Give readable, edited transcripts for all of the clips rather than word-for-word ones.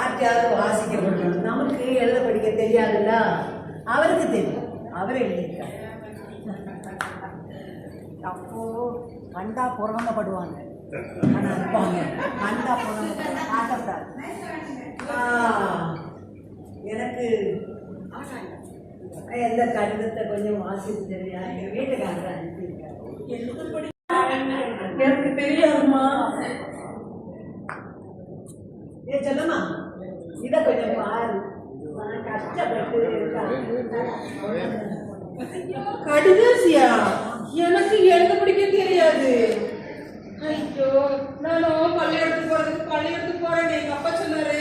யார்கிட்டயாவது வாசிக்கப்பட்டோம். நமக்கு எழுத படிக்க தெரியாதுல்ல, அவருக்கு தெரியும், அவர் எழுதியிருக்காரு. அப்போ கண்டா புறணப்படுவாங்க, ஆனால் இருப்பாங்க கண்டா புறணப்படாது. எனக்கு எந்த கடிதத்தை கொஞ்சம் வாசித்து தெரியா, எங்கள் வீட்டுக்காரர் அனுப்பியிருக்காரு. எனக்கு தெரியாதுமா. சொல்லமா, இதை கொஞ்சம் பாரு. கஷ்டப்பட்டு கடிதசியா, எனக்கு எழுத படிக்க தெரியாது. ஐயோ, நானும் பள்ளிக்கூடத்துக்கு போறேன். எங்க அப்பா சொன்னாரு,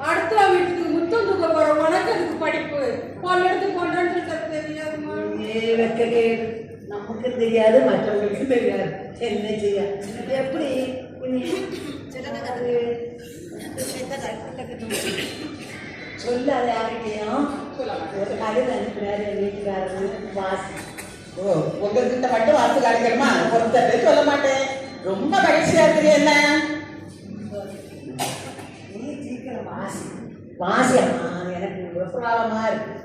அடுத்த வீட்டுக்கு முத்தம் தூக்க போறோம், உனக்கு அதுக்கு படிப்பு, பள்ளிக்கூடத்துக்கு போறேன்னு சொல்லிட்டு தெரியாதுமா. நமக்கு தெரியாது, மற்றவங்களுக்கு தெரியாது. என்ன செய்ய, எப்படி சொல்லாத யார்கிட்டையும் ஒரு கடிதம் அனுப்பினாரு வீட்டுக்காரரு, வாசி. ஓ, உங்ககிட்ட மட்டும் வாசி காணிக்கணுமா? ஒருத்தர் சொல்ல மாட்டேன். ரொம்ப மகிழ்ச்சியா இருக்குது. என்ன நீ சீக்கிரம் வாசி. வாசியம்மா, எனக்கு பிரசவாலமா இருக்கு.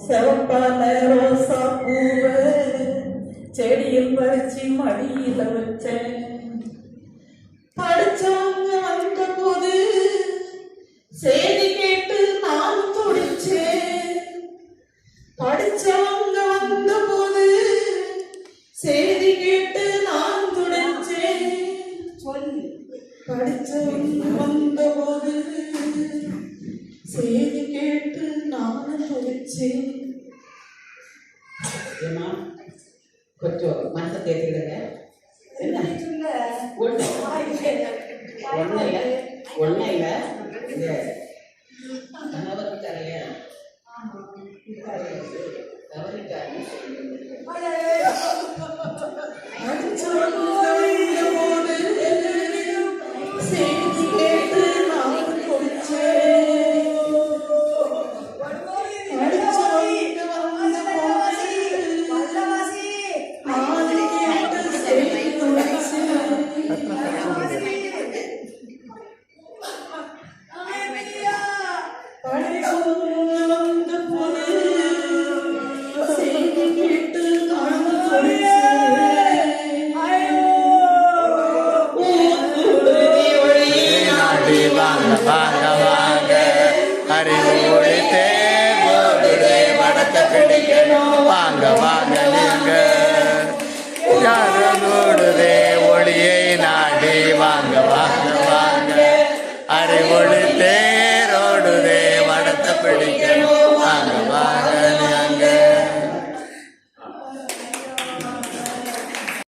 செவப்பான ரோசா பூவ செடியில் பறிச்சு மடியில வச்சேன். படிச்சவங்க வந்த போது செய்தி கேட்டு நான் துடிச்சேன். படிச்சவங்க வந்த போது செய்தி கேட்டு நான் துடிச்சேன். படிச்சவங்க வந்த போது செய்தி கேட்டு நான் துடிச்சேன். ஏமா கொஞ்சம் மனசை தேர்த்திக்கிடுங்க. என்ன ஒண்ணு இல்லை இந்த கணவர்கிட்ட இல்லையா தவறிட்டாரு.